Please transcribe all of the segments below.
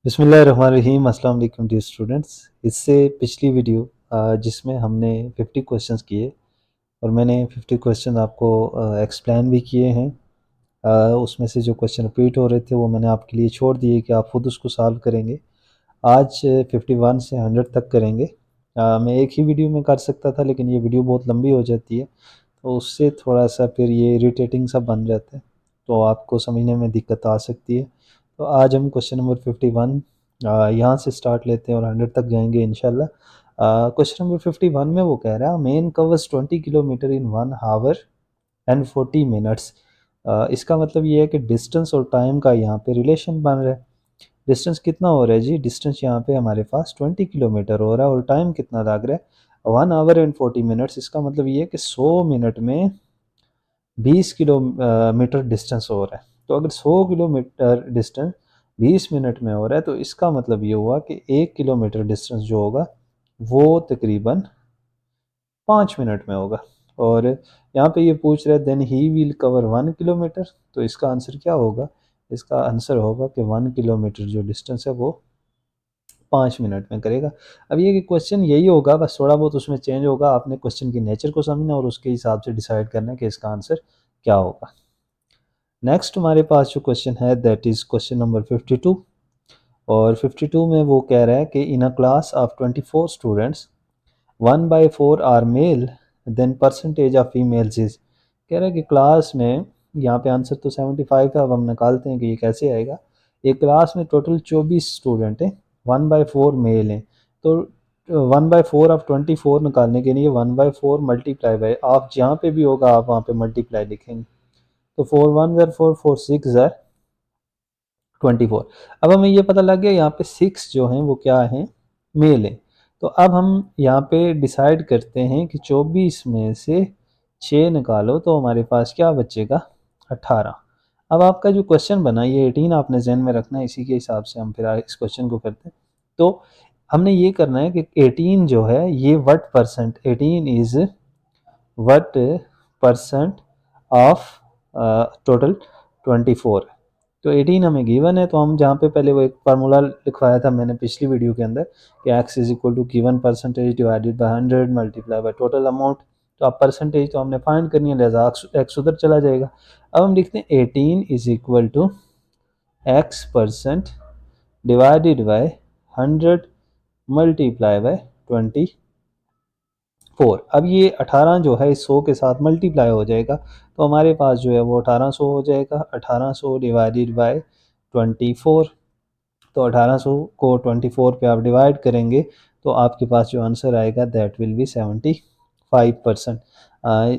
बिस्मिल्लाहिर्रहमानिर्रहीम। अस्सलाम वालेकुम डियर स्टूडेंट्स। इससे पिछली वीडियो जिसमें हमने 50 क्वेश्चंस किए और मैंने 50 क्वेश्चन आपको एक्सप्लेन भी किए हैं। उसमें से जो क्वेश्चन रिपीट हो रहे थे वो मैंने आपके लिए छोड़ दिए कि आप खुद उसको सॉल्व करेंगे। आज 51 से 100 तक करेंगे। मैं एक ही वीडियो में कर सकता था, लेकिन ये वीडियो बहुत लंबी हो जाती है, तो उससे थोड़ा सा फिर ये इरिटेटिंग सा बन जाता है, तो आपको समझने में दिक्कत आ सकती है। तो आज हम क्वेश्चन नंबर 51 यहाँ से स्टार्ट लेते हैं और 100 तक जाएंगे इंशाल्लाह। क्वेश्चन नंबर 51 में वो कह रहा है main covers 20 kilometre in 1 hour and 40 minutes. इसका मतलब ये है कि डिस्टेंस और टाइम का यहाँ पे रिलेशन बन रहा है। डिस्टेंस कितना हो रहा है जी? डिस्टेंस यहाँ पे हमारे पास 20 किलोमीटर हो रहा है और टाइम कितना लग रहा है 1 आवर एंड 40 मिनट्स। इसका मतलब ये है कि 100 मिनट में 20 किलोमीटर डिस्टेंस हो रहा है। तो अगर 100 किलोमीटर डिस्टेंस 20 मिनट में हो रहा है तो इसका मतलब ये हुआ कि 1 किलोमीटर डिस्टेंस जो होगा वो तकरीबन 5 मिनट में होगा। और यहाँ पे ये पूछ रहा है then he will cover 1 kilometre, तो इसका आंसर क्या होगा? इसका आंसर होगा कि 1 किलोमीटर जो डिस्टेंस है वो 5 मिनट में करेगा। अब ये कि क्वेश्चन यही होगा, बस थोड़ा बहुत उसमें चेंज होगा। आपने क्वेश्चन की नेचर को समझना और उसके हिसाब से डिसाइड करना है कि इसका आंसर क्या होगा। नेक्स्ट हमारे पास जो क्वेश्चन है दैट इज़ क्वेश्चन नंबर 52। और 52 में वो कह रहा है कि in a class of 24 students 1/4 are male then percentage of females is. कह रहा है कि क्लास में, यहाँ पे आंसर तो 75 है, अब हम निकालते हैं कि ये कैसे आएगा। एक क्लास में टोटल 24 स्टूडेंट हैं, 1/4 मेल हैं, तो 1/4 ऑफ 24 निकालने के लिए 1/4 मल्टीप्लाई बाई, आप जहाँ पे भी होगा आप वहाँ पे मल्टीप्लाई लिखेंगे। तो 4 1 ज़र 4, 4 6 ज़र 24। अब हमें ये पता लग गया यहाँ पे 6 जो हैं वो क्या हैं? मेल हैं। तो अब हम यहाँ पे डिसाइड करते हैं कि 24 में से 6 निकालो तो हमारे पास क्या बचेगा? 18। अब आपका जो क्वेश्चन बना ये 18 आपने जहन में रखना है, इसी के हिसाब से हम फिर इस क्वेश्चन को करते हैं। तो हमने ये करना है कि 18 जो है ये what percent, 18 is what percent of total 24। तो 18 हमें गिवन है, तो हम जहाँ पे पहले वो एक फार्मूला लिखवाया था मैंने पिछली वीडियो के अंदर कि x is equal to given percentage divided by 100 multiply by total amount. तो अब परसेंटेज तो हमने फाइंड करनी है, लिहाजा x उधर चला जाएगा। अब हम लिखते हैं 18 is equal to x% divided by 100 multiply by 24। अब ये 18 जो है इस 100 के साथ मल्टीप्लाई हो जाएगा, तो हमारे पास जो है वो 1800 हो जाएगा। 1800 डिवाइडेड बाय 24, तो 1800 को 24 पे आप डिवाइड करेंगे तो आपके पास जो आंसर आएगा दैट विल बी 75%।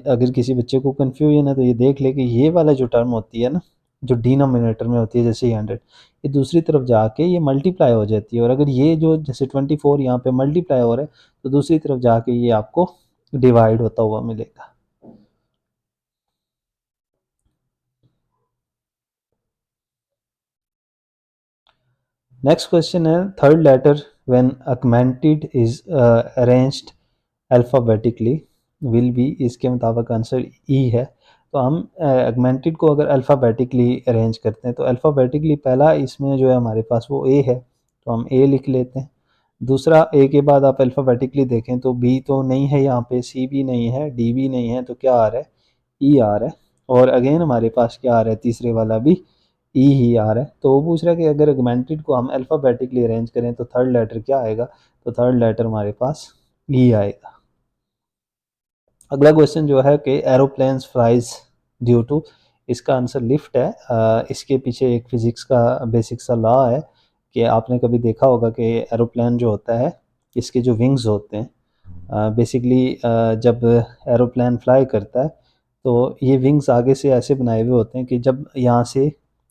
अगर किसी बच्चे को कन्फ्यूजन है तो ये देख ले कि ये वाला जो टर्म होती है ना, जो डिनोमिनेटर में होती है जैसे 100, ये दूसरी तरफ जाके ये मल्टीप्लाई हो जाती है, और अगर ये जो जैसे 24 यहाँ पे मल्टीप्लाई हो रहा है तो दूसरी तरफ जाके ये आपको डिवाइड होता हुआ मिलेगा। नेक्स्ट क्वेश्चन है third letter when augmented is arranged alphabetically will be. इसके मुताबिक आंसर ई है। तो हम अगमेंटेड को अगर अल्फ़ाबेटिकली अरेंज करते हैं तो अल्फ़ाबेटिकली पहला इसमें जो है हमारे पास वो ए है, तो हम ए लिख लेते हैं। दूसरा ए के बाद आप अल्फ़ाबेटिकली देखें तो बी तो नहीं है यहाँ पे, सी भी नहीं है, डी भी नहीं है, तो क्या आ रहा है? ई आ रहा है। और अगेन हमारे पास क्या आ रहा है? तीसरे वाला भी ई ही आ रहा है। तो वो पूछ रहा है कि अगर अगमेंटेड को हम अल्फ़ाबेटिकली अरेंज करें तो थर्ड लेटर क्या आएगा? तो थर्ड लेटर हमारे पास ई आएगा। अगला क्वेश्चन जो है कि एरोप्लेन्स फ्लाइज ड्यू टू, इसका आंसर लिफ्ट है। इसके पीछे एक फिज़िक्स का बेसिक सा लॉ है कि आपने कभी देखा होगा कि एरोप्लेन जो होता है इसके जो विंग्स होते हैं, बेसिकली जब एरोप्लेन फ्लाई करता है तो ये विंग्स आगे से ऐसे बनाए हुए होते हैं कि जब यहाँ से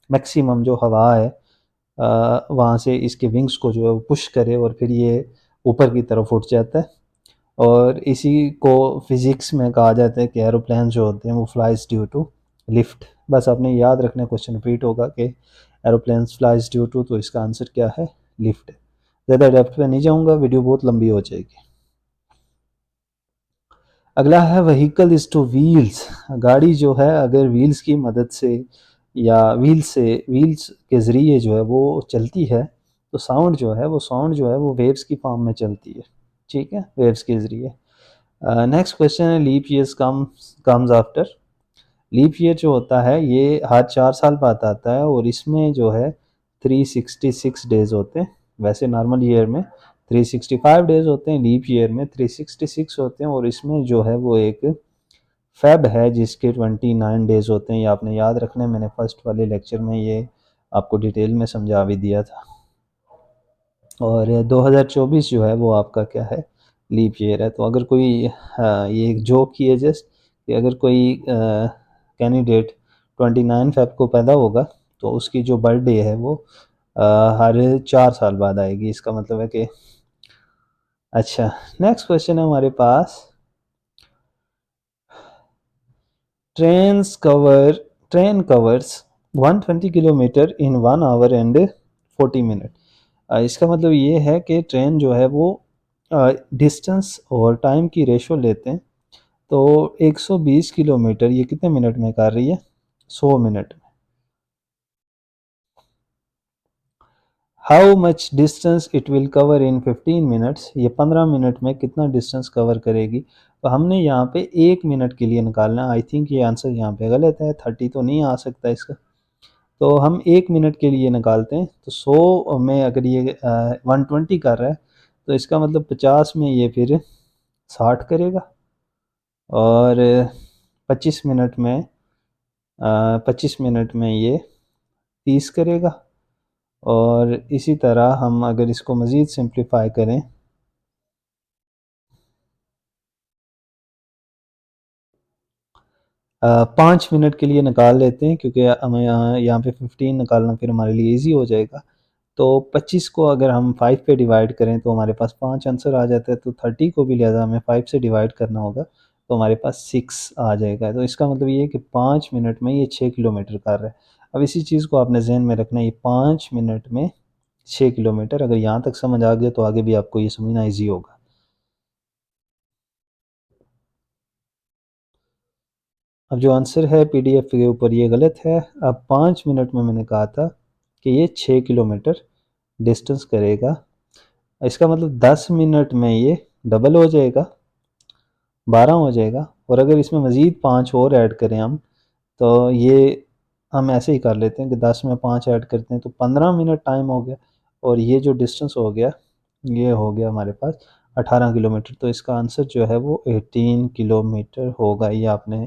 मैक्सिमम जो हवा है वहाँ से इसके विंग्स को जो है वो पुश करे और फिर ये ऊपर की तरफ उठ जाता है। और इसी को फिज़िक्स में कहा जाता है कि एरोप्लेन जो होते हैं वो फ्लाइज ड्यू टू लिफ्ट। बस आपने याद रखना, क्वेश्चन रिपीट होगा कि एरोप्लेन्स फ्लाइज ड्यू टू, तो इसका आंसर क्या है? लिफ्ट। ज़्यादा डेप्थ में नहीं जाऊँगा, वीडियो बहुत लंबी हो जाएगी। अगला है व्हीकल इज़ टू व्हील्स। गाड़ी जो है अगर व्हील्स की मदद से या व्हील्स के ज़रिए जो है वो चलती है तो साउंड जो है वो वेव्स की फॉर्म में चलती है, ठीक है, वेव्स के ज़रिए। नेक्स्ट क्वेश्चन है leap years comes after. Leap year जो होता है ये हर 4 साल बाद आता है और इसमें जो है 366 डेज होते हैं। वैसे नॉर्मल ईयर में 365 डेज होते हैं, लीप ईयर में 366 होते हैं और इसमें जो है वो एक फेब है जिसके 29 डेज होते हैं। ये आपने याद रखना है, मैंने फर्स्ट वाले लेक्चर में ये आपको डिटेल में समझा भी दिया था। और 2024 जो है वो आपका क्या है, लीप ईयर है। तो अगर कोई ये एक जोक की है जस्ट कि अगर कोई कैंडिडेट 29 फेब को पैदा होगा तो उसकी जो बर्थडे है वो हर 4 साल बाद आएगी, इसका मतलब है कि अच्छा। नेक्स्ट क्वेश्चन है हमारे पास, train covers 120 kilometre in 1 hour and 40 minute. इसका मतलब ये है कि ट्रेन जो है वो डिस्टेंस और टाइम की रेशो लेते हैं। तो 120 किलोमीटर ये कितने मिनट में कर रही है, 100 मिनट में। How much distance it will cover in 15 minutes, ये 15 मिनट में कितना डिस्टेंस कवर करेगी। तो हमने यहाँ पे 1 मिनट के लिए निकालना है। आई थिंक ये आंसर यहाँ पे गलत है, 30 तो नहीं आ सकता इसका। तो हम 1 मिनट के लिए निकालते हैं। तो 100 में अगर ये 120 कर रहा है तो इसका मतलब 50 में ये फिर 60 करेगा और 25 मिनट में 25 मिनट में ये 30 करेगा। और इसी तरह हम अगर इसको मज़ीद सिंप्लीफाई करें 5 मिनट के लिए निकाल लेते हैं क्योंकि हमें यहाँ पे 15 निकालना फिर हमारे लिए इजी हो जाएगा। तो 25 को अगर हम 5 पे डिवाइड करें तो हमारे पास 5 आंसर आ जाता है। तो 30 को भी लिहाजा हमें 5 से डिवाइड करना होगा तो हमारे पास 6 आ जाएगा। तो इसका मतलब ये है कि 5 मिनट में ये 6 किलोमीटर कर रहा है। अब इसी चीज़ को आपने जहन में रखना है, ये 5 मिनट में 6 किलोमीटर। अगर यहाँ तक समझ आ गया तो आगे भी आपको ये समझना ईजी होगा। अब जो आंसर है पीडीएफ के ऊपर ये गलत है। अब 5 मिनट में मैंने कहा था कि ये 6 किलोमीटर डिस्टेंस करेगा। इसका मतलब 10 मिनट में ये डबल हो जाएगा, 12 हो जाएगा। और अगर इसमें मज़ीद 5 और ऐड करें हम तो ये हम ऐसे ही कर लेते हैं कि 10 में 5 ऐड करते हैं तो 15 मिनट टाइम हो गया। और ये जो डिस्टेंस हो गया ये हो गया हमारे पास 18 किलोमीटर। तो इसका आंसर जो है वो 18 किलोमीटर होगा। ये आपने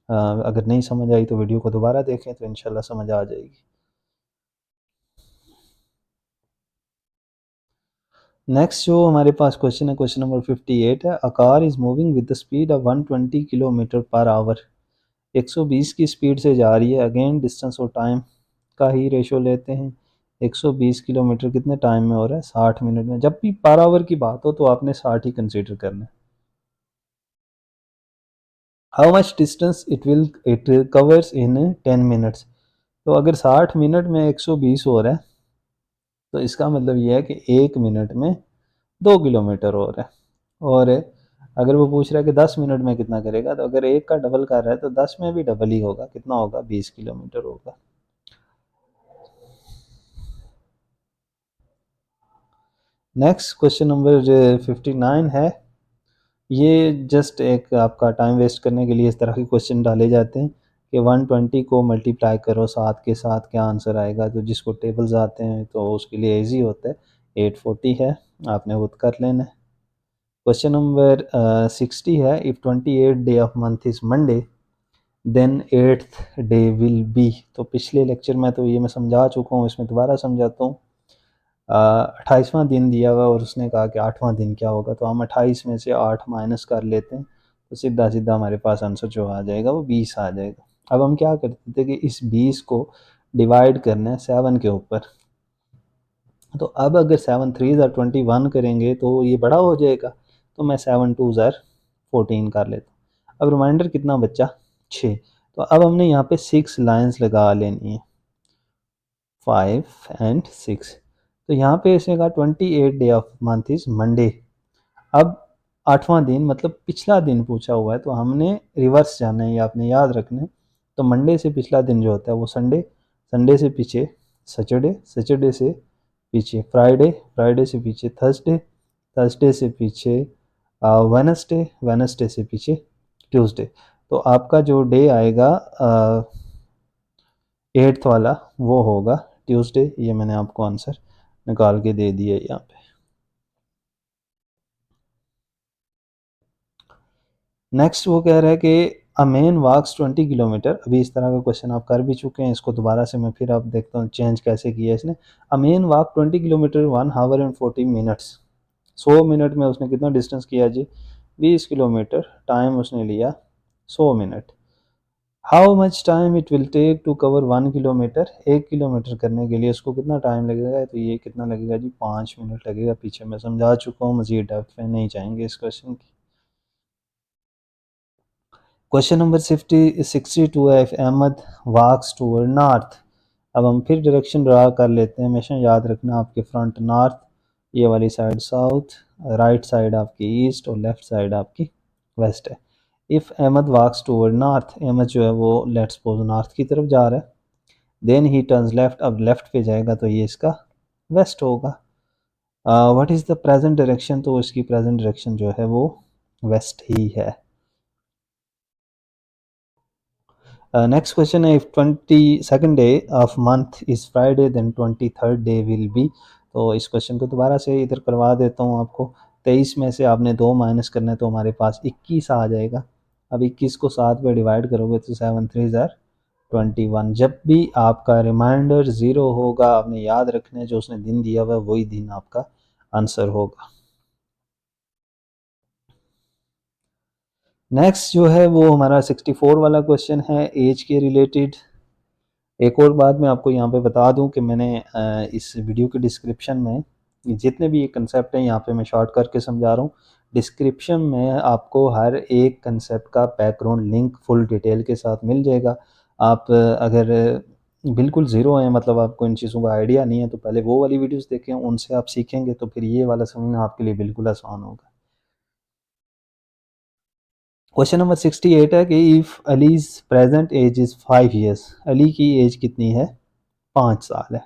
अगर नहीं समझ आई तो वीडियो को दोबारा देखें तो इंशाल्लाह समझ आ जाएगी। नेक्स्ट जो हमारे पास क्वेश्चन है, क्वेश्चन नंबर 58 है, a car is moving with the speed of 120 kilometre per hour. 120 की स्पीड से जा रही है। अगेन डिस्टेंस और टाइम का ही रेशो लेते हैं। 120 किलोमीटर कितने टाइम में हो रहा है, 60 मिनट में। जब भी पर आवर की बात हो तो आपने 60 ही कंसीडर करना है। How much distance it covers in 10 minutes. तो अगर 60 मिनट में 120 हो रहा है तो इसका मतलब ये है कि 1 मिनट में 2 किलोमीटर हो रहा है। और अगर वो पूछ रहा है कि 10 मिनट में कितना करेगा तो अगर एक का डबल कर रहा है तो 10 में भी डबल ही होगा, कितना होगा, 20 किलोमीटर होगा। नेक्स्ट क्वेश्चन नंबर 59 है। ये जस्ट एक आपका टाइम वेस्ट करने के लिए इस तरह के क्वेश्चन डाले जाते हैं कि 120 को मल्टीप्लाई करो 7 के साथ, क्या आंसर आएगा। तो जिसको टेबल्स आते हैं तो उसके लिए इजी होता है। 840 है, आपने वो कर लेना है। क्वेश्चन नंबर 60 है, if 28 day of month is Monday then 8th day will be. तो पिछले लेक्चर में तो ये मैं समझा चुका हूँ, इसमें दोबारा समझाता हूँ। 28वां दिन दिया हुआ और उसने कहा कि 8वां दिन क्या होगा। तो हम 28 में से 8 माइनस कर लेते हैं तो सीधा सीधा हमारे पास आंसर जो आ जाएगा वो 20 आ जाएगा। अब हम क्या करते थे कि इस 20 को डिवाइड करना है 7 के ऊपर। तो अब अगर 7 3 ज़ार 21 करेंगे तो ये बड़ा हो जाएगा। तो मैं 7 2 ज़ार 14 कर लेता हूँ। अब रिमाइंडर कितना बचा, 6। तो अब हमने यहाँ पे 6 लाइंस लगा लेनी है, 5 एंड 6। तो यहाँ पे इसने कहा 28 day of month is Monday. अब 8वां दिन मतलब पिछला दिन पूछा हुआ है तो हमने रिवर्स जाना है, ये आपने याद रखना है। तो मंडे से पिछला दिन जो होता है वो संडे, संडे से पीछे सैटरडे, सैटरडे से पीछे फ्राइडे, फ्राइडे से पीछे थर्सडे, थर्सडे से पीछे वेनसडे, वेनसडे से पीछे ट्यूसडे। तो आपका जो डे आएगा 8th वाला वो होगा ट्यूसडे। ये मैंने आपको आंसर निकाल के दे दिया यहाँ पे। नेक्स्ट वो कह रहा है कि अ मैन वॉक्स 20 किलोमीटर। अभी इस तरह का क्वेश्चन आप कर भी चुके हैं, इसको दोबारा से मैं फिर आप देखता हूँ चेंज कैसे किया इसने। A man walk 20 kilometre 1 hour and 40 minutes. 100 minute में उसने कितना डिस्टेंस किया जी? 20 किलोमीटर। टाइम उसने लिया 100 minute. How much time it will take to cover 1 kilometre. 1 kilometre करने के लिए उसको कितना टाइम लगेगा? तो ये कितना लगेगा जी? 5 मिनट लगेगा। पीछे मैं समझा चुका हूँ, मजीद डेप्थ में नहीं जाएंगे इस क्वेश्चन की। क्वेश्चन नंबर 62 है, if Ahmed walks toward north. अब हम फिर डायरेक्शन ड्रा कर लेते हैं। हमेशा याद रखना आपके फ्रंट नॉर्थ, ये वाली साइड साउथ, राइट साइड आपकी ईस्ट और लेफ्ट साइड आपकी वेस्ट है। If Ahmed walks toward north, Ahmed जो है वो लेट्स सपोज नॉर्थ की तरफ जा रहा है। देन ही टर्न्स लेफ्ट, अब लेफ्ट पे जाएगा तो ये इसका वेस्ट होगा। What is the present direction, तो इसकी प्रेजेंट डायरेक्शन जो है वो वेस्ट ही है। नेक्स्ट क्वेश्चन है, if 22nd day of month is Friday then 23rd day will be. तो इस क्वेश्चन को दोबारा से इधर करवा देता हूँ आपको। 23 में से आपने 2 माइनस करना है तो हमारे पास 21 आ जाएगा। अब 21 को 7 पे डिवाइड करोगे तो 7 3 ज़ार 21। जब भी आपका रिमाइंडर 0 होगा, आपने याद रखना है जो उसने दिन दिया हुआ है वही दिन आपका आंसर होगा। नेक्स्ट जो है वो हमारा 64 वाला क्वेश्चन है एज के रिलेटेड। एक और बात मैं आपको यहाँ पे बता दूं कि मैंने इस वीडियो के डिस्क्रिप्शन में जितने भी ये कंसेप्ट हैं यहाँ पे मैं शॉर्ट करके समझा रहा हूँ। डिस्क्रिप्शन में आपको हर एक कंसेप्ट का बैकग्राउंड लिंक फुल डिटेल के साथ मिल जाएगा। आप अगर बिल्कुल ज़ीरो हैं, मतलब आपको इन चीज़ों का आइडिया नहीं है, तो पहले वो वाली वीडियोस देखें, उनसे आप सीखेंगे तो फिर ये वाला समझना आपके लिए बिल्कुल आसान होगा। क्वेश्चन नंबर 68 है कि if Ali's present age is 5 years, Ali की एज कितनी है? 5 साल है।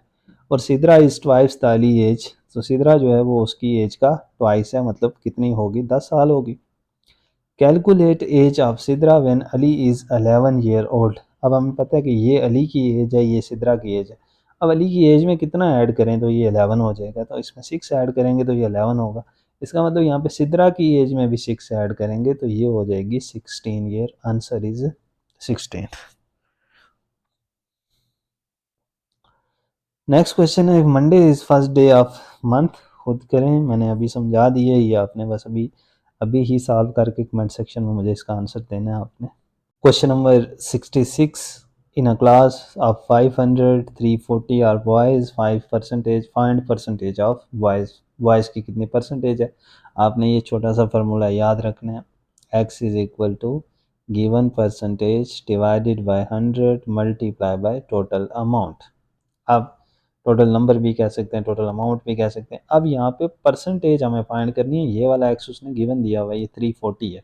और Sidra is twice the Ali age, तो सिदरा जो है वो उसकी एज का ट्वाइस है, मतलब कितनी होगी? 10 साल होगी। Calculate age of Sidra when Ali is 11 year old. अब हमें पता है कि ये अली की एज है, ये सिदरा की एज है। अब अली की एज में कितना ऐड करें तो ये 11 हो जाएगा, तो इसमें 6 ऐड करेंगे तो ये 11 होगा। इसका मतलब यहाँ पे सिदरा की एज में भी 6 ऐड करेंगे तो ये हो जाएगी 16 year. Answer is 16। Next question है, Monday is first day of month. खुद करें, मैंने अभी समझा दिया, ये आपने बस अभी अभी ही सॉल्व करके कमेंट सेक्शन में मुझे इसका आंसर देना है आपने। Question number 66, in a class of 500 340 are boys 5% find percentage of boys. Boys की कितनी परसेंटेज है? आपने ये छोटा सा फार्मूला याद रखना है। x is equal to given percentage divided by 100 multiply by total amount. अब टोटल नंबर भी कह सकते हैं, टोटल अमाउंट भी कह सकते हैं। अब यहाँ पे परसेंटेज हमें फाइंड करनी है। ये वाला x उसने गिवन दिया हुआ है, ये 340 है,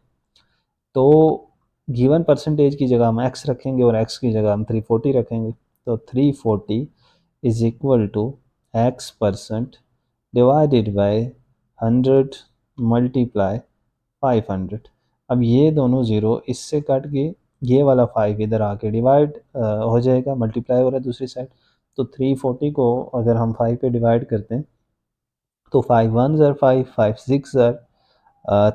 तो गिवन परसेंटेज की जगह हम x रखेंगे और x की जगह हम 340 रखेंगे। तो 340 is equal to x% divided by 100 multiply 500। अब ये दोनों ज़ीरो इससे कट के ये वाला 5 इधर आके डिवाइड हो जाएगा, मल्टीप्लाई हो रहा है दूसरी साइड। तो 340 को अगर हम 5 पे डिवाइड करते हैं तो 5 1 ज़र 5, 5 6 ज़र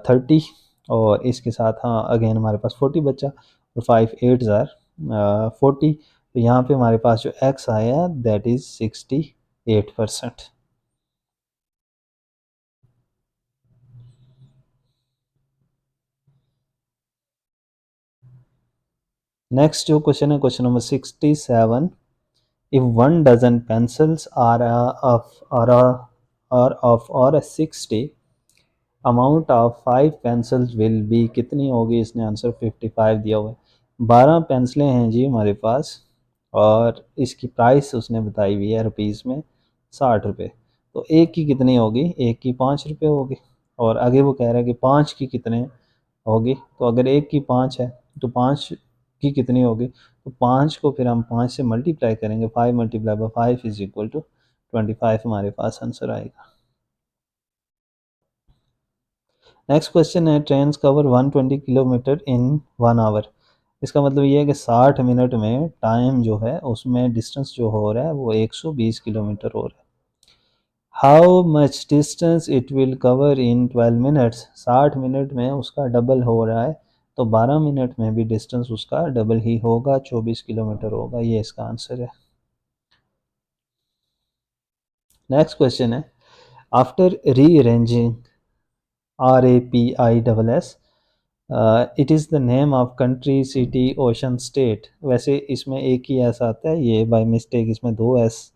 30, और इसके साथ हाँ अगेन हमारे पास 40 बचा, और 5 8 ज़र 40। तो यहाँ पे हमारे पास जो x आया दैट इज़ 68%। नेक्स्ट जो क्वेश्चन है, question number 67, if 1 dozen pencils are a 60, amount of 5 pencils will be कितनी होगी? इसने आंसर 55 दिया हुआ है। 12 पेंसिलें हैं जी हमारे पास, और इसकी प्राइस उसने बताई हुई है रुपीज़ में 60 रुपये। तो एक की कितनी होगी? एक की 5 रुपये होगी। और आगे वो कह रहा है कि 5 की कितने होगी? तो अगर एक की 5 है तो 5 की कितनी होगी? तो 5 को फिर हम 5 से मल्टीप्लाई करेंगे, 5 multiply by 5 is equal to 25 हमारे पास आंसर आएगा। नेक्स्ट क्वेश्चन है trains cover 120 kilometre in 1 hour. इसका मतलब ये है कि 60 मिनट में टाइम जो है उसमें डिस्टेंस जो हो रहा है वो 120 किलोमीटर हो रहा है। How much distance it will cover in 12 minutes. 60 minute में उसका डबल हो रहा है, तो 12 मिनट में भी डिस्टेंस उसका डबल ही होगा, 24 किलोमीटर होगा। ये इसका आंसर है। नेक्स्ट क्वेश्चन है after rearranging RAPISS it is the name of country city ocean state. वैसे इसमें एक ही एस आता है, ये बाय मिस्टेक इसमें 2 एस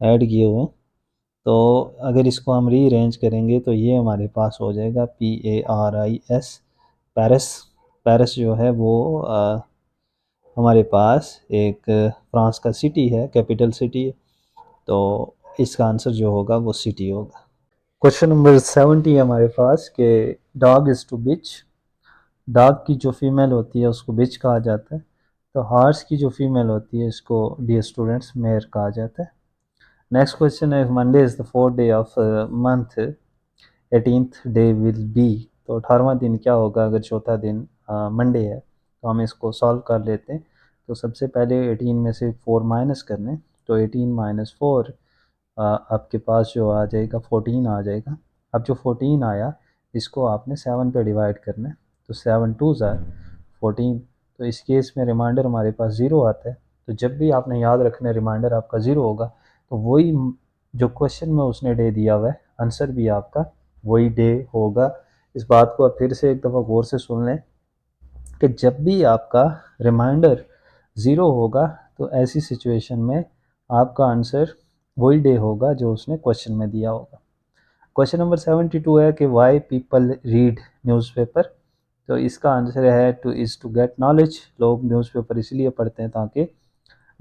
ऐड किए हुए हैं, तो अगर इसको हम रीअरेंज करेंगे तो ये हमारे पास हो जाएगा PARIS, पेरिस। पेरिस जो है वो हमारे पास एक फ्रांस का सिटी है, कैपिटल सिटी है, तो इसका आंसर जो होगा वो सिटी होगा। क्वेश्चन नंबर 70 है हमारे पास कि dog is to bitch. Dog की जो फीमेल होती है उसको बिच कहा जाता है, तो हॉर्स की जो फीमेल होती है इसको डियर स्टूडेंट्स मेयर कहा जाता है। नेक्स्ट क्वेश्चन है Monday is the 4th day of month 18th day will be. तो 18वां दिन क्या होगा अगर चौथा दिन मंडे है, तो हम इसको सॉल्व कर लेते हैं। तो सबसे पहले 18 में से 4 माइनस करने, तो 18 माइनस 4 आपके पास जो आ जाएगा 14 आ जाएगा। अब जो 14 आया इसको आपने 7 पे डिवाइड करना है, तो 7 2 ज़ार 14। तो इस केस में रिमाइंडर हमारे पास 0 आता है, तो जब भी आपने याद रखना रिमाइंडर आपका 0 होगा तो वही जो क्वेश्चन में उसने डे दिया हुआ है आंसर भी आपका वही डे होगा। इस बात को आप फिर से एक दफ़ा गौर से सुन लें कि जब भी आपका रिमाइंडर 0 होगा तो ऐसी सिचुएशन में आपका आंसर वही डे होगा जो उसने क्वेश्चन में दिया होगा। क्वेश्चन नंबर 72 है कि वाई पीपल रीड न्यूज़पेपर। तो इसका आंसर है टू गेट नॉलेज। लोग न्यूज़पेपर इसलिए पढ़ते हैं ताकि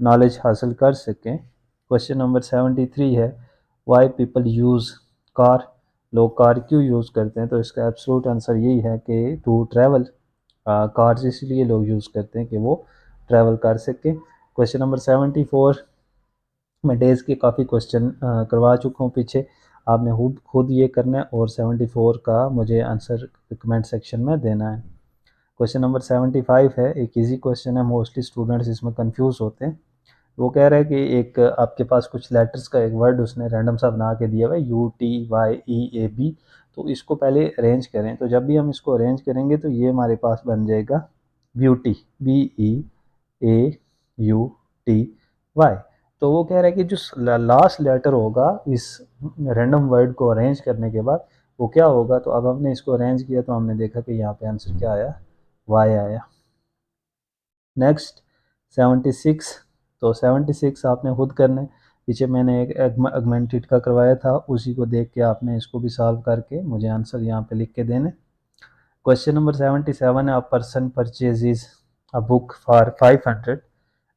नॉलेज हासिल कर सकें। क्वेश्चन नंबर 73 है वाई पीपल यूज़ कार। लोग कार क्यों यूज़ करते हैं, तो इसका एब्सोल्यूट आंसर यही है कि टू ट्रैवल। कार्स इसलिए लोग यूज़ करते हैं कि वो ट्रैवल कर सकें। क्वेश्चन नंबर 74 मैं डेज़ के काफ़ी क्वेश्चन करवा चुका हूँ पीछे, आपने खुद ये करना है और 74 का मुझे आंसर कमेंट सेक्शन में देना है। क्वेश्चन नंबर 75 है, एक इजी क्वेश्चन है, मोस्टली स्टूडेंट्स इसमें कंफ्यूज होते हैं। वो कह रहा है कि एक आपके पास कुछ लेटर्स का एक वर्ड उसने रैंडम सा बना के दिया हुआ है UTYEAB। तो इसको पहले अरेंज करें, तो जब भी हम इसको अरेंज करेंगे तो ये हमारे पास बन जाएगा ब्यूटी, BEAUTY। तो वो कह रहा है कि जो लास्ट लेटर होगा इस रैंडम वर्ड को अरेंज करने के बाद वो क्या होगा। तो अब हमने इसको अरेंज किया तो हमने देखा कि यहाँ पे आंसर क्या आया, वाई आया। नेक्स्ट 76। तो 76 आपने खुद करना है, पीछे मैंने एक अगमेंटेड का करवाया था, उसी को देख के आपने इसको भी सॉल्व करके मुझे आंसर यहाँ पे लिख के देने। क्वेश्चन नंबर 77 है, a person purchases a book for 500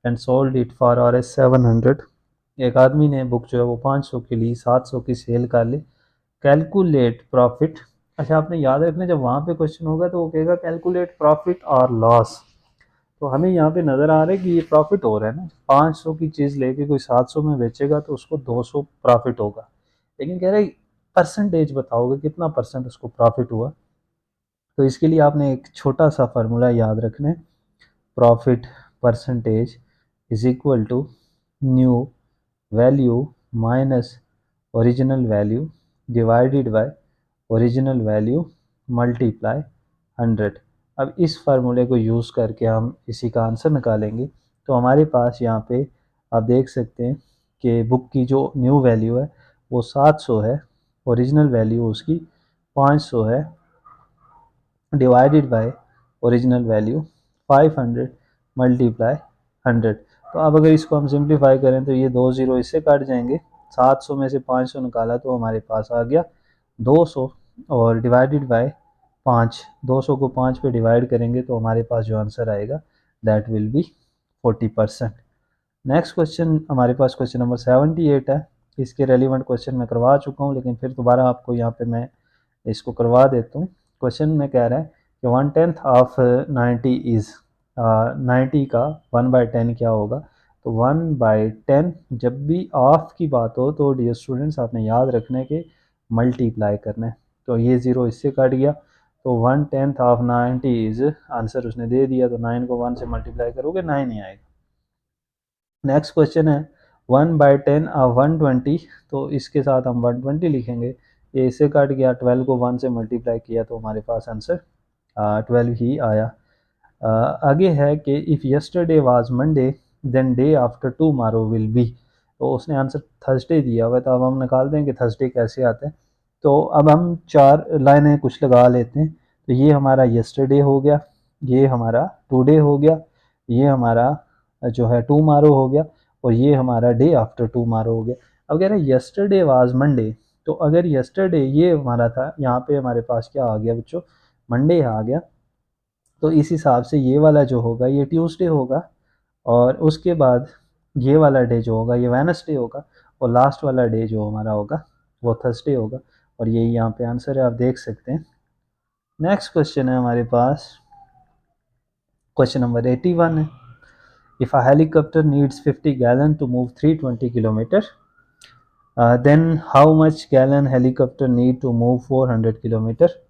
and sold it for Rs 700। एक आदमी ने बुक जो है वो 500 के लिए 700 की सेल कर ली। Calculate profit. अच्छा आपने याद रखना जब वहाँ पे क्वेश्चन होगा तो वो कहेगा कैलकुलेट प्रॉफिट और लॉस। तो हमें यहाँ पे नज़र आ रहा है कि ये प्रॉफिट हो रहा है ना, 500 की चीज़ लेके कोई 700 में बेचेगा तो उसको 200 प्रॉफिट होगा, लेकिन कह रहे परसेंटेज बताओगे कितना परसेंट उसको प्रॉफिट हुआ। तो इसके लिए आपने एक छोटा सा फार्मूला याद रखना है, profit percentage is equal to new value minus original value divided by original value multiply 100। अब इस फार्मूले को यूज़ करके हम इसी का आंसर निकालेंगे। तो हमारे पास यहाँ पे आप देख सकते हैं कि बुक की जो न्यू वैल्यू है वो 700 है, ओरिजिनल वैल्यू उसकी 500 है, divided by original value 500 multiply 100। तो अब अगर इसको हम सिंप्लीफाई करें तो ये 2 ज़ीरो इससे कट जाएंगे, 700 में से 500 निकाला तो हमारे पास आ गया 200 और डिवाइडेड बाय 5, 200 को 5 पे डिवाइड करेंगे तो हमारे पास जो आंसर आएगा that will B 40%। Next question हमारे पास क्वेश्चन नंबर 78 है, इसके रेलिवेंट क्वेश्चन मैं करवा चुका हूँ लेकिन फिर दोबारा आपको यहाँ पे मैं इसको करवा देता हूँ। क्वेश्चन में कह रहा है कि 1/10 ऑफ 90 इज़ 90 का 1/10 क्या होगा। तो 1/10, जब भी ऑफ की बात हो तो डियर स्टूडेंट्स आपने याद रखना है कि मल्टीप्लाई करना है। तो ये 0 इससे कट गया, तो 1/10 ऑफ 90 इज आंसर उसने दे दिया, तो 9 को 1 से मल्टीप्लाई करोगे 9 ही आएगा। नेक्स्ट क्वेश्चन है 1/10 ऑफ 120, तो इसके साथ हम 120 लिखेंगे, ये इससे कट गया, 12 को 1 से मल्टीप्लाई किया तो हमारे पास आंसर 12 ही आया। आगे है कि if yesterday was Monday then day after tomorrow will be, तो उसने आंसर थर्सडे दिया हुआ है, तो अब हम निकाल दें कि थर्सडे कैसे आता है। तो अब हम 4 लाइनें कुछ लगा लेते हैं, तो ये हमारा यस्टरडे हो गया, ये हमारा टुडे हो गया, ये हमारा जो है टुमारो हो गया, और ये हमारा डे आफ्टर टुमारो हो गया। अब कह रहे हैं यस्टरडे वाज मंडे, तो अगर यस्टरडे ये हमारा था, यहाँ पे हमारे पास क्या आ गया बच्चों, मंडे आ गया, तो इस हिसाब से ये वाला जो होगा ये ट्यूसडे होगा, और उसके बाद ये वाला डे जो होगा ये वेडनेसडे होगा, और लास्ट वाला डे जो हमारा होगा वो थर्सडे होगा, और यही यहाँ पे आंसर है, आप देख सकते हैं। नेक्स्ट क्वेश्चन है हमारे पास, क्वेश्चन नंबर 81 है, if a helicopter needs 50 gallon to move 320 kilometre, then how much gallon helicopter need to move 400 kilometre.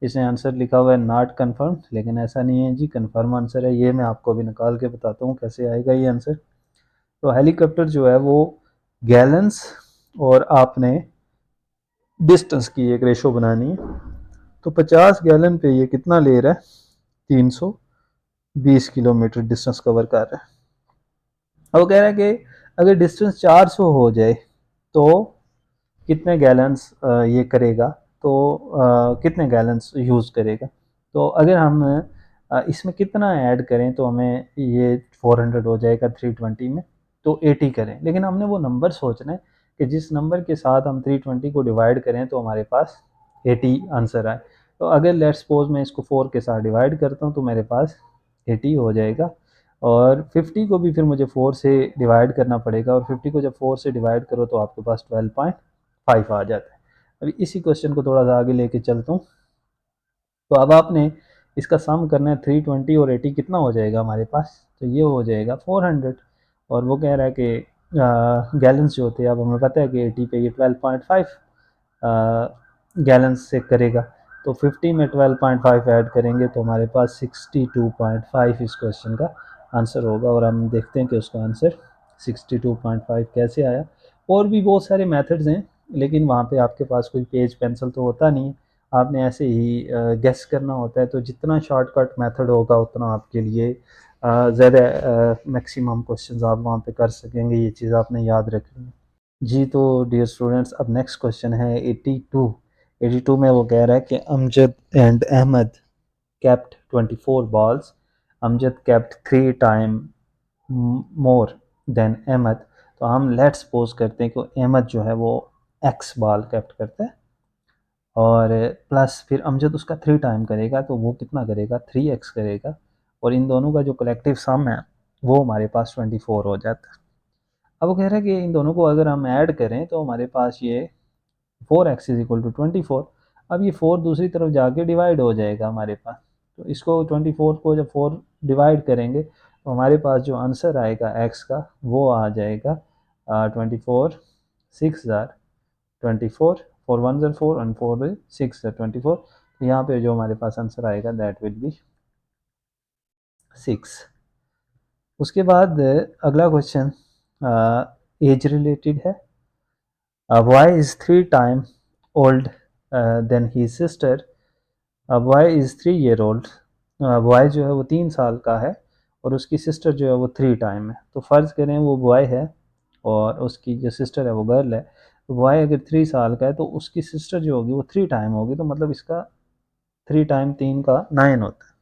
इसने आंसर लिखा हुआ है नॉट कन्फर्म, लेकिन ऐसा नहीं है जी, कन्फर्म आंसर है, ये मैं आपको अभी निकाल के बताता हूँ कैसे आएगा ये आंसर। तो हेलीकॉप्टर जो है वो गैलन्स और आपने डिस्टेंस की एक रेशो बनानी है, तो 50 गैलन पे ये कितना ले रहा है, 320 किलोमीटर डिस्टेंस कवर कर रहा है। अब वो कह रहा है कि अगर डिस्टेंस 400 हो जाए तो कितने गैलन्स ये करेगा, तो कितने गैलन्स यूज़ करेगा। तो अगर हम इसमें कितना ऐड करें तो हमें ये 400 हो जाएगा 320 में, तो 80 करें, लेकिन हमने वो नंबर सोचना है कि जिस नंबर के साथ हम 320 को डिवाइड करें तो हमारे पास 80 आंसर आए। तो अगर लेट्स सपोज मैं इसको 4 के साथ डिवाइड करता हूँ तो मेरे पास 80 हो जाएगा, और 50 को भी फिर मुझे 4 से डिवाइड करना पड़ेगा, और 50 को जब 4 से डिवाइड करो तो आपके पास 12.5 आ जाता है। अभी इसी क्वेश्चन को थोड़ा सा आगे लेके चलता हूँ। तो अब आपने इसका सम करना है, 320 और 80 कितना हो जाएगा हमारे पास, तो ये हो जाएगा 400, और वो कह रहा है कि गैलेंस जो होते हैं, अब हमें पता है कि 80 पे ये 12.5 गैलेंस से करेगा, तो 50 में 12.5 ऐड करेंगे तो हमारे पास 62.5 इस क्वेश्चन का आंसर होगा, और हम देखते हैं कि उसका आंसर 62.5 कैसे आया। और भी बहुत सारे मेथड्स हैं, लेकिन वहाँ पे आपके पास कोई पेज पेंसिल तो होता नहीं है, आपने ऐसे ही गेस करना होता है, तो जितना शॉर्टकट मेथड होगा उतना आपके लिए ज़्यादा मैक्सिमम क्वेश्चंस आप वहाँ पे कर सकेंगे, ये चीज़ आपने याद रखनी है जी। तो डियर स्टूडेंट्स अब नेक्स्ट क्वेश्चन है 82 में वो कह रहा है कि Amjad and Ahmed kept 24 balls, Amjad kept 3 time more than Ahmed, तो हम लेट्स सपोज करते हैं कि अहमद जो है वो एक्स बाल कैप्ट करता है, और प्लस फिर अमजद उसका 3 टाइम करेगा, तो वो कितना करेगा 3x करेगा, और इन दोनों का जो कलेक्टिव सम है वो हमारे पास 24 हो जाता है। अब वो कह रहा है कि इन दोनों को अगर हम ऐड करें तो हमारे पास ये 4x इज इक्वल टू 24। अब ये 4 दूसरी तरफ जाके डिवाइड हो जाएगा हमारे पास, तो इसको 24 को जब 4 डिवाइड करेंगे तो हमारे पास जो आंसर आएगा x का वो आ जाएगा 24 6 ज़ार 24, 4 1 ज़ार 4 एंड 4 6 ज़ार 24, तो यहाँ पे जो हमारे पास आंसर आएगा दैट विल बी 6। उसके बाद अगला क्वेश्चन एज रिलेटेड है, boy is 3 time old than he sister, boy is 3 year old, boy जो है वो 3 साल का है और उसकी सिस्टर जो है वो 3 टाइम है। तो फ़र्ज़ करें वो बॉय है और उसकी जो सिस्टर है वो गर्ल है, तो बॉय अगर 3 साल का है तो उसकी सिस्टर जो होगी वो 3 टाइम होगी, तो मतलब इसका 3 टाइम 3 का 9 होता है।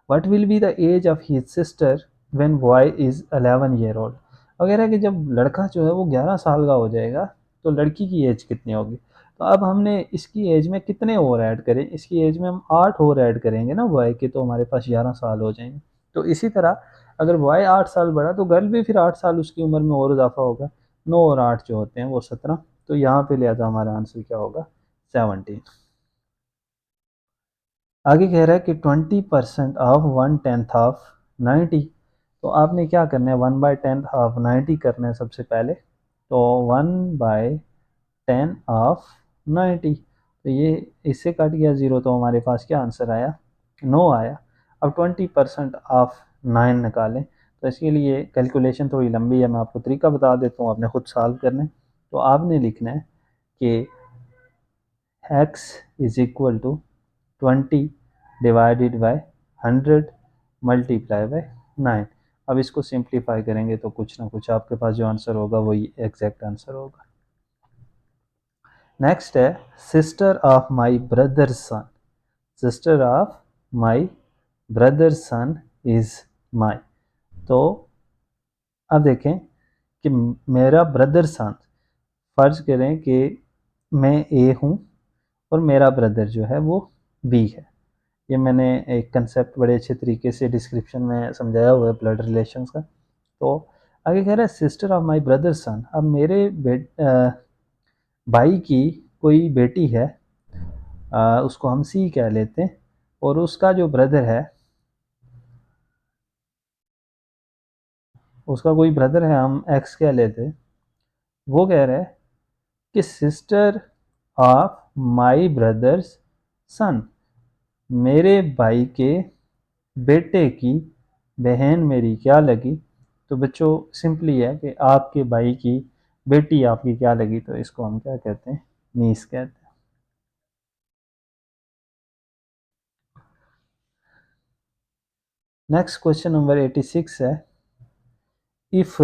What will be the age of his sister when boy is 11 year old, वगैरह कि जब लड़का जो है वो 11 साल का हो जाएगा तो लड़की की एज कितनी होगी। तो अब हमने इसकी एज में कितने और ऐड करें, इसकी एज में हम 8 और ऐड करेंगे ना बॉय के, तो हमारे पास 11 साल हो जाएंगे। तो इसी तरह अगर बॉय 8 साल बढ़ा तो गर्ल भी फिर 8 साल उसकी उम्र में और इजाफा होगा, 9 और 8 जो होते हैं वो 17, तो यहाँ पे लिहाजा हमारा आंसर क्या होगा 17। आगे कह रहा है कि 20% ऑफ 1/10 ऑफ 90, तो आपने क्या करना है, 1/10 ऑफ 90 करना है सबसे पहले। तो 1/10 ऑफ 90, तो ये इससे कट गया 0, तो हमारे पास क्या आंसर आया, 9 आया। अब 20% ऑफ 9 निकालें, तो इसके लिए कैलकुलेशन थोड़ी लंबी है, मैं आपको तरीका बता देता हूँ, आपने खुद सॉल्व करना है। तो आपने लिखना है कि x is equal to 20 divided by 100 multiply by 9। अब इसको सिंप्लीफाई करेंगे तो कुछ ना कुछ आपके पास जो आंसर होगा वही एग्जैक्ट आंसर होगा। नेक्स्ट है sister of my brother son, sister of my brother son is my. तो अब देखें कि मेरा ब्रदर सन, फर्ज करें कि मैं ए हूँ और मेरा ब्रदर जो है वो बी है। ये मैंने एक कंसेप्ट बड़े अच्छे तरीके से डिस्क्रिप्शन में समझाया हुआ है ब्लड रिलेशंस का। तो आगे कह रहा है सिस्टर ऑफ माय ब्रदर सन, अब मेरे भाई की कोई बेटी है, उसको हम सी कह लेते हैं, और उसका जो ब्रदर है, उसका कोई ब्रदर है हम एक्स कह लेते हैं। वो कह रहा है कि सिस्टर ऑफ माय ब्रदर्स सन, मेरे भाई के बेटे की बहन मेरी क्या लगी। तो बच्चों सिंपली है कि आपके भाई की बेटी आपकी क्या लगी, तो इसको हम क्या कहते हैं, नीस कहते हैं। नेक्स्ट क्वेश्चन नंबर 86 है, if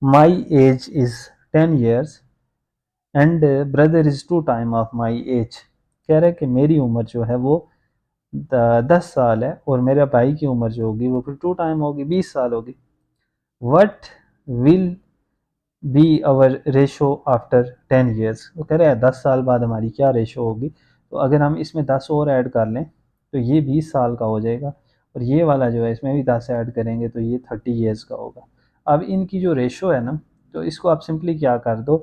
my age is 10 years and brother is 2 time of my age. कह रहा है कि मेरी उम्र जो है वो 10 साल है और मेरे भाई की उम्र जो होगी वो फिर 2 टाइम होगी, 20 साल होगी। What will be our ratio after 10 years। वो कह रहे हैं 10 साल बाद हमारी क्या रेशो होगी। तो अगर हम इसमें 10 और ऐड कर लें तो ये 20 साल का हो जाएगा, और ये वाला जो है इसमें भी 10 ऐड करेंगे तो ये 30 years का होगा। अब इनकी जो रेशो है ना, तो इसको आप सिंपली क्या कर दो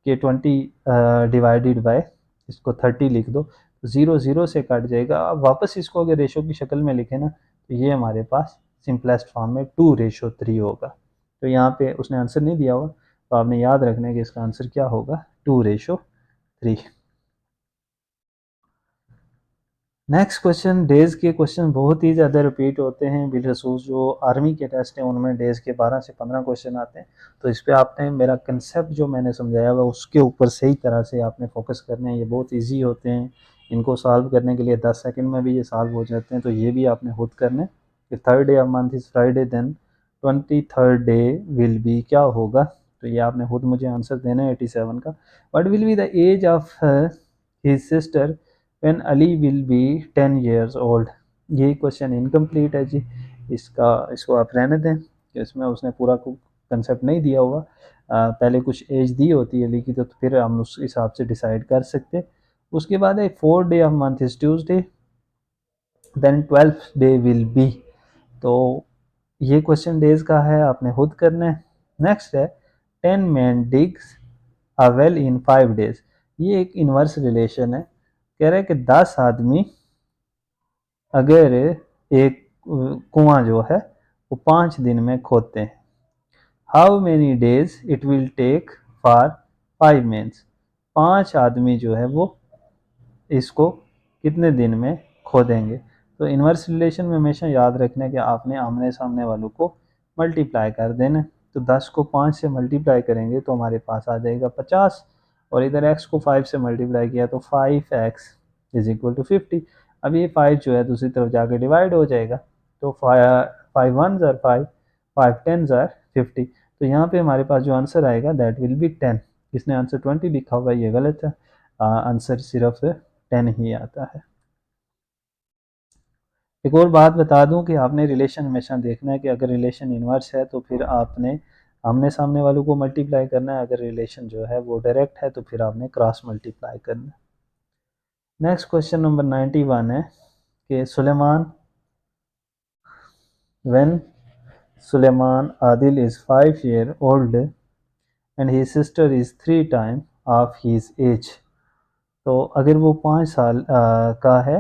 कि 20 डिवाइडेड बाय इसको 30 लिख दो, तो 0 0 से कट जाएगा। अब वापस इसको अगर रेशो की शक्ल में लिखे ना, तो ये हमारे पास सिंपलेस्ट फॉर्म में 2:3 होगा। तो यहाँ पे उसने आंसर नहीं दिया हुआ, तो आपने याद रखना है कि इसका आंसर क्या होगा, 2:3। नेक्स्ट क्वेश्चन, डेज के क्वेश्चन बहुत ही ज़्यादा रिपीट होते हैं बिलखसूस जो आर्मी के टेस्ट हैं उनमें डेज के 12 से 15 क्वेश्चन आते हैं। तो इस पर आपने मेरा कंसेप्ट जो मैंने समझाया हुआ उसके ऊपर सही तरह से आपने फोकस करना है। ये बहुत इजी होते हैं, इनको सॉल्व करने के लिए 10 सेकंड में भी ये सॉल्व हो जाते हैं। तो ये भी आपने खुद करना है कि 3rd day of month is Friday, then 23rd day will be क्या होगा। तो ये आपने खुद मुझे आंसर देना है 87 का। What will be the age of his sister when Ali will be 10 years old. ये क्वेश्चन इनकम्प्लीट है जी, इसको आप रहने दें कि इसमें उसने पूरा कंसेप्ट नहीं दिया हुआ। पहले कुछ एज दी होती है अली की, तो फिर हम उस हिसाब से डिसाइड कर सकते। उसके बाद है 4th day of month is Tuesday, then 12th day will be. तो ये क्वेश्चन डेज का है, आपने खुद करना है। नेक्स्ट है 10 men digs a well in 5 days। ये एक इनवर्स रिलेशन है, कह रहे हैं कि 10 आदमी अगर एक कुआं जो है वो 5 दिन में खोदते हैं, how many days it will take for 5 men। 5 आदमी जो है वो इसको कितने दिन में खोदेंगे। तो इनवर्स रिलेशन में हमेशा याद रखना कि आपने आमने सामने वालों को मल्टीप्लाई कर देना। तो 10 को 5 से मल्टीप्लाई करेंगे तो हमारे पास आ जाएगा 50, और इधर x को 5 से मल्टीप्लाई किया तो 5x इज इक्वल टू 50। अब ये 5 जो है दूसरी तरफ जाके डिवाइड हो जाएगा, तो 5 1s आर 5, 5 10s आर 50। तो यहाँ पे हमारे पास जो आंसर आएगा दैट विल बी 10। इसने आंसर 20 लिखा हुआ है, ये गलत है, आंसर सिर्फ 10 ही आता है। एक और बात बता दूं कि आपने रिलेशन हमेशा देखना है कि अगर रिलेशन इन्वर्स है तो फिर आपने आमने सामने वालों को मल्टीप्लाई करना है, अगर रिलेशन जो है वो डायरेक्ट है तो फिर आपने क्रॉस मल्टीप्लाई करना है। नेक्स्ट क्वेश्चन नंबर 91 है कि Suleman when Suleman Adil is 5 year old and his sister is 3 time of his age. तो अगर वो 5 साल का है,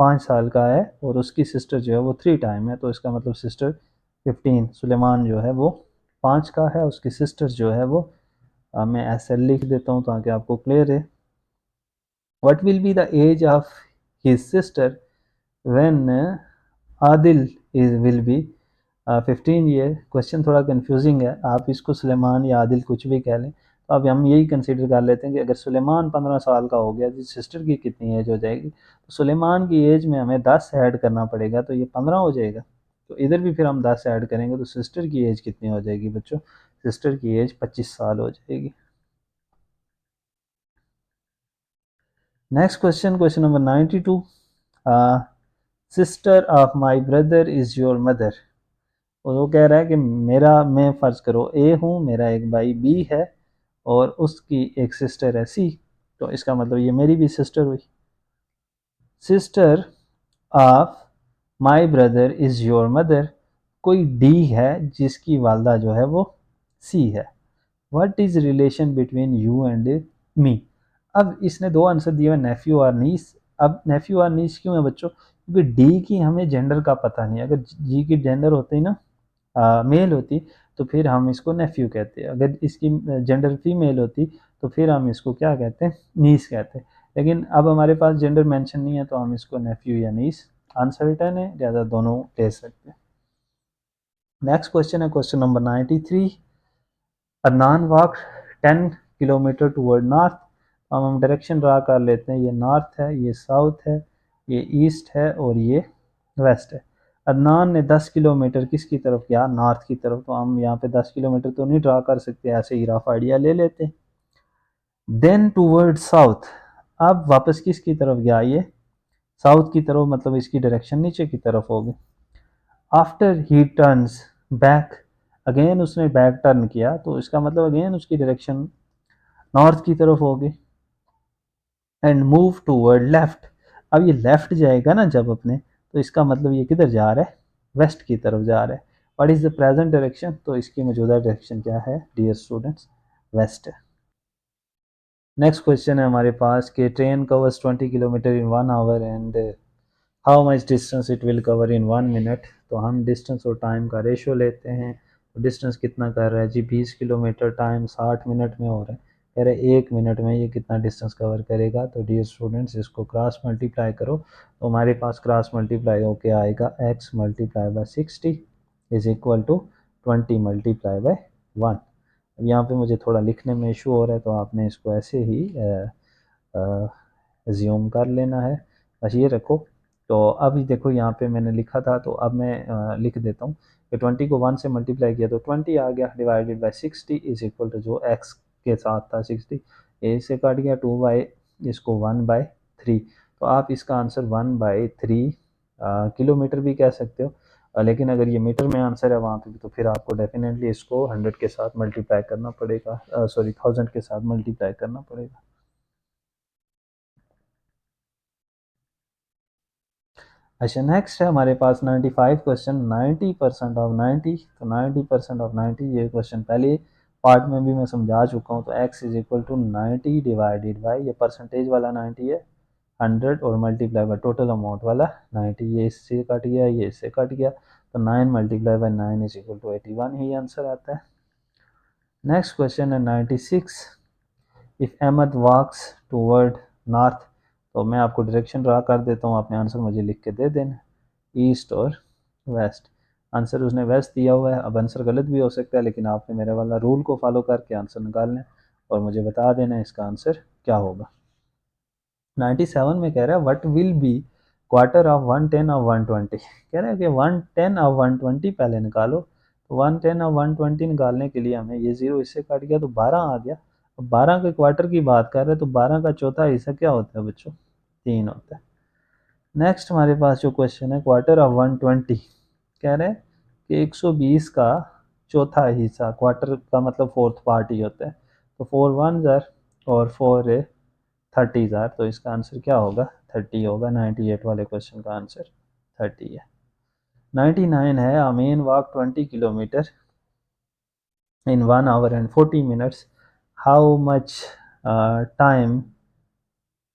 5 साल का है और उसकी सिस्टर जो है वो 3 टाइम है, तो इसका मतलब सिस्टर 15, सुलेमान जो है वो 5 का है, उसकी सिस्टर जो है वो मैं ऐसे लिख देता हूँ ताकि आपको क्लियर है। What will be the age of his sister when Adil is will be 15 year. Question थोड़ा कंफ्यूजिंग है, आप इसको सुलेमान या आदिल कुछ भी कह लें, तो अब हम यही कंसीडर कर लेते हैं कि अगर सुलेमान 15 साल का हो गया तो सिस्टर की कितनी एज हो जाएगी, तो सुलेमान की एज में हमें 10 ऐड करना पड़ेगा, तो ये 15 हो जाएगा। तो इधर भी फिर हम 10 ऐड करेंगे तो सिस्टर की एज कितनी हो जाएगी बच्चों, सिस्टर की एज 25 साल हो जाएगी। Next question, question number 92, sister of my brother is your mother. और वो कह रहा है कि मेरा, मैं फ़र्ज़ करो ए हूँ, मेरा एक भाई बी है और उसकी एक सिस्टर है सी, तो इसका मतलब ये मेरी भी सिस्टर हुई। Sister of my brother is your mother, कोई डी है जिसकी वालदा जो है वो सी है। What is relation between you and me. अब इसने दो आंसर दिए हुए, नेफ्यू और नीस। अब नेफ्यू और नीस क्यों है बच्चों, क्योंकि डी की हमें जेंडर का पता नहीं है। अगर जी की जेंडर होती ना मेल होती तो फिर हम इसको नेफ्यू कहते हैं, अगर इसकी जेंडर फीमेल होती तो फिर हम इसको क्या कहते हैं, नीस कहते हैं। लेकिन अब हमारे पास जेंडर मेंशन नहीं है तो हम इसको नेफ्यू या नीस अनसर्टेन है, ज़्यादा दोनों ले सकते हैं। नेक्स्ट क्वेश्चन है question number 93, Adnan walk 10 kilometre toward north. अब हम डायरेक्शन ड्रा कर लेते हैं, ये नॉर्थ है, ये साउथ है, ये ईस्ट है और ये वेस्ट है। अदनान ने 10 किलोमीटर किसकी तरफ गया, नॉर्थ की तरफ, तो हम यहाँ पे 10 किलोमीटर तो नहीं ड्रा कर सकते, ऐसे ही रफ आइडिया ले लेते हैं। देन टूवर्ड साउथ, अब वापस किसकी तरफ गया, ये साउथ की तरफ, मतलब इसकी डायरेक्शन नीचे की तरफ होगी। After he turns back, again उसने बैक टर्न किया तो इसका मतलब अगेन उसकी डायरेक्शन नॉर्थ की तरफ होगी। एंड मूव टूवर्ड लेफ्ट, अब ये लेफ्ट जाएगा ना जब अपने, तो इसका मतलब ये किधर जा रहा है, वेस्ट की तरफ जा रहा है। What is the present direction, तो इसकी मौजूदा डायरेक्शन क्या है डियर स्टूडेंट्स, वेस्ट है। नेक्स्ट क्वेश्चन है हमारे पास कि train covers 20 kilometre in 1 hour and how much distance it will cover in 1 minute. तो हम डिस्टेंस और टाइम का रेशो लेते हैं, तो डिस्टेंस कितना कर रहा है जी, 20 किलोमीटर, टाइम 60 मिनट में हो रहा है, कह रहे 1 मिनट में ये कितना डिस्टेंस कवर करेगा। तो डियर स्टूडेंट्स इसको क्रॉस मल्टीप्लाई करो तो हमारे पास क्रॉस मल्टीप्लाई होके आएगा x multiply by 60 is equal to 20 multiply by 1। अब यहाँ पे मुझे थोड़ा लिखने में इशू हो रहा है तो आपने इसको ऐसे ही ज़ूम कर लेना है, बस ये रखो। तो अभी देखो यहाँ पे मैंने लिखा था तो अब मैं लिख देता हूँ कि 20 को 1 से मल्टीप्लाई किया तो 20 आ गया, divided by 60 is equal to जो x के साथ था 60, ए से काट गया 2 बाई, इसको 1 बाई 3। तो आप इसका आंसर 1 बाई 3 किलोमीटर भी कह सकते हो, लेकिन अगर ये मीटर में आंसर है वहाँ पे तो फिर आपको डेफिनेटली इसको 100 के साथ मल्टीप्लाई करना पड़ेगा, सॉरी 1000 के साथ मल्टीप्लाई करना पड़ेगा। अच्छा नेक्स्ट है हमारे पास 95 क्वेश्चन, 90% ऑफ 90, तो 90% ऑफ 90 ये क्वेश्चन पहले पार्ट में भी मैं समझा चुका हूँ। तो x is equal to 90 divided by, ये परसेंटेज वाला 90 है 100 और मल्टीप्लाई बाई टोटल अमाउंट वाला 90, ये इससे कट गया ये इससे कट गया, तो 9 multiply by 9 is equal to 81 ही आंसर आता है। नेक्स्ट क्वेश्चन है 96, if Ahmed walks toward north, तो मैं आपको डायरेक्शन ड्रा कर देता हूँ, आपने आंसर मुझे लिख के दे देना, ईस्ट और वेस्ट। आंसर उसने वेस्ट दिया हुआ है, अब आंसर गलत भी हो सकता है लेकिन आपने मेरे वाला रूल को फॉलो करके आंसर निकालना है और मुझे बता देना है इसका आंसर क्या होगा। 97 में कह रहा है what will B quarter of 110 of 120, कह रहा है कि 110 ऑफ 120 पहले निकालो। तो 110 ऑफ 120 निकालने के लिए हमें ये जीरो इससे कट गया तो 12 आ गया। अब 12 के क्वार्टर की बात कर रहे हैं तो 12 का चौथा हिस्सा क्या होता है बच्चों, 3 होता है। नेक्स्ट हमारे पास जो क्वेश्चन है क्वार्टर ऑफ 120, कह रहे हैं कि 120 का चौथा हिस्सा, क्वार्टर का मतलब फोर्थ पार्ट ही होता है, तो 4 वन ज़ार और 4 30 ज़ार, तो इसका आंसर क्या होगा 30 होगा। 98 वाले क्वेश्चन का आंसर 30 है। 99 है Amin walk 20 kilometre in 1 hour and 40 minutes, how much time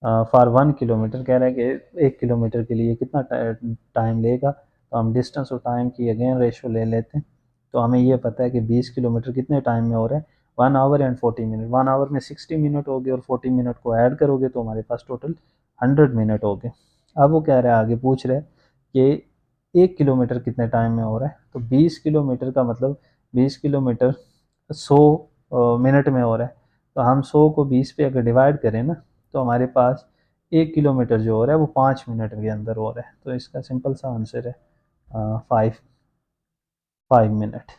for 1 kilometre कह रहा है कि 1 किलोमीटर के लिए कितना टाइम लेगा। तो हम डिस्टेंस और टाइम की अगेन रेशो ले लेते हैं। तो हमें ये पता है कि 20 किलोमीटर कितने टाइम में हो रहा है, 1 आवर एंड 40 मिनट। 1 आवर में 60 मिनट हो गए और 40 मिनट को ऐड करोगे तो हमारे पास टोटल 100 मिनट हो गए। अब वो कह रहा है, आगे पूछ रहा है कि 1 किलोमीटर कितने टाइम में हो रहा है। तो 20 किलोमीटर का मतलब 20 किलोमीटर 100 मिनट में हो रहा है। तो हम 100 को 20 पे अगर डिवाइड करें ना, तो हमारे पास 1 किलोमीटर जो हो रहा है वो 5 मिनट के अंदर हो रहा है। तो इसका सिंपल सा आंसर है 5 मिनट।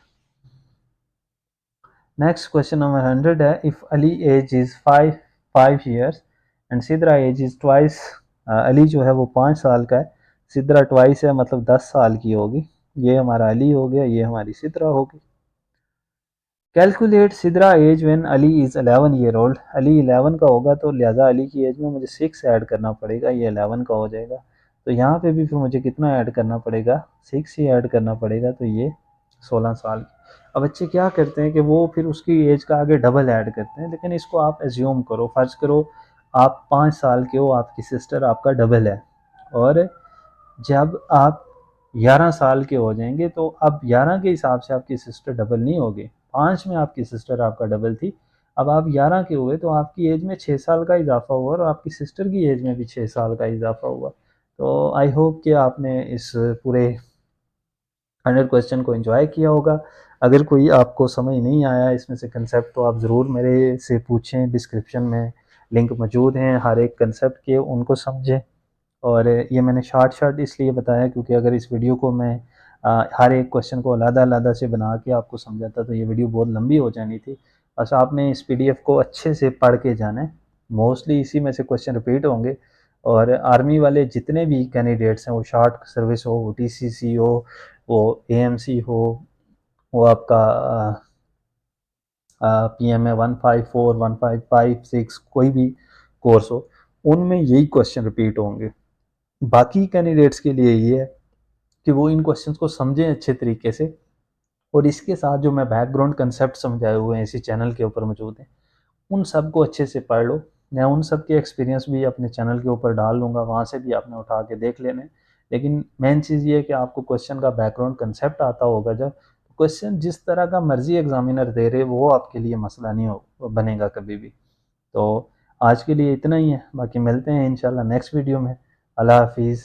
नेक्स्ट क्वेश्चन नंबर 100 है, if Ali age is 5 years and Sidra age is twice. Ali जो है वो 5 साल का है, सिद्रा ट्वाइस है मतलब 10 साल की होगी। ये हमारा अली हो गया, ये हमारी सिद्रा होगी। Calculate Sidra age when Ali is 11 year old. Ali 11 का होगा तो लिहाजा अली की एज में मुझे 6 ऐड करना पड़ेगा, ये 11 का हो जाएगा। तो यहाँ पे भी फिर मुझे कितना ऐड करना पड़ेगा, 6 ही ऐड करना पड़ेगा, तो ये 16 साल। अब बच्चे क्या करते हैं कि वो फिर उसकी एज का आगे डबल ऐड करते हैं, लेकिन इसको आप एज्यूम करो, फ़र्ज़ करो आप 5 साल के हो, आपकी सिस्टर आपका डबल है, और जब आप 11 साल के हो जाएंगे तो अब 11 के हिसाब से आपकी सिस्टर डबल नहीं होगी। 5 में आपकी सिस्टर आपका डबल थी, अब आप 11 के हुए तो आपकी एज में 6 साल का इजाफा हुआ और आपकी सिस्टर की एज में भी 6 साल का इजाफा हुआ। तो आई होप कि आपने इस पूरे 100 क्वेश्चन को एंजॉय किया होगा। अगर कोई आपको समझ नहीं आया इसमें से कंसेप्ट, तो आप ज़रूर मेरे से पूछें, डिस्क्रिप्शन में लिंक मौजूद हैं हर एक कंसेप्ट के, उनको समझें। और ये मैंने शॉर्ट शॉर्ट इसलिए बताया क्योंकि अगर इस वीडियो को मैं हर एक क्वेश्चन को अलग-अलग से बना के आपको समझाता तो ये वीडियो बहुत लंबी हो जानी थी। बस आपने इस पीडीएफ को अच्छे से पढ़ के जाना है, मोस्टली इसी में से क्वेश्चन रिपीट होंगे। और आर्मी वाले जितने भी कैंडिडेट्स हैं, वो शॉर्ट सर्विस हो, वो टीसीसी हो, वो एएमसी हो, वो आपका पीएमए 154 1556 कोई भी कोर्स हो, उनमें यही क्वेश्चन रिपीट होंगे। बाकी कैंडिडेट्स के लिए ये है कि वो इन क्वेश्चंस को समझें अच्छे तरीके से, और इसके साथ जो मैं बैकग्राउंड कंसेप्ट समझाए हुए हैं इसी चैनल के ऊपर मौजूद हैं, उन सब को अच्छे से पढ़ लो। मैं उन सब के एक्सपीरियंस भी अपने चैनल के ऊपर डाल लूँगा, वहाँ से भी आपने उठा के देख लेने। लेकिन मेन चीज़ ये है कि आपको क्वेश्चन का बैकग्राउंड कंसेप्ट आता होगा जब, क्वेश्चन जिस तरह का मर्जी एग्जामिनर दे रहे वो आपके लिए मसला नहीं हो बनेगा कभी भी। तो आज के लिए इतना ही है, बाकी मिलते हैं इंशाल्लाह नेक्स्ट वीडियो में। अल्लाह हाफिज़।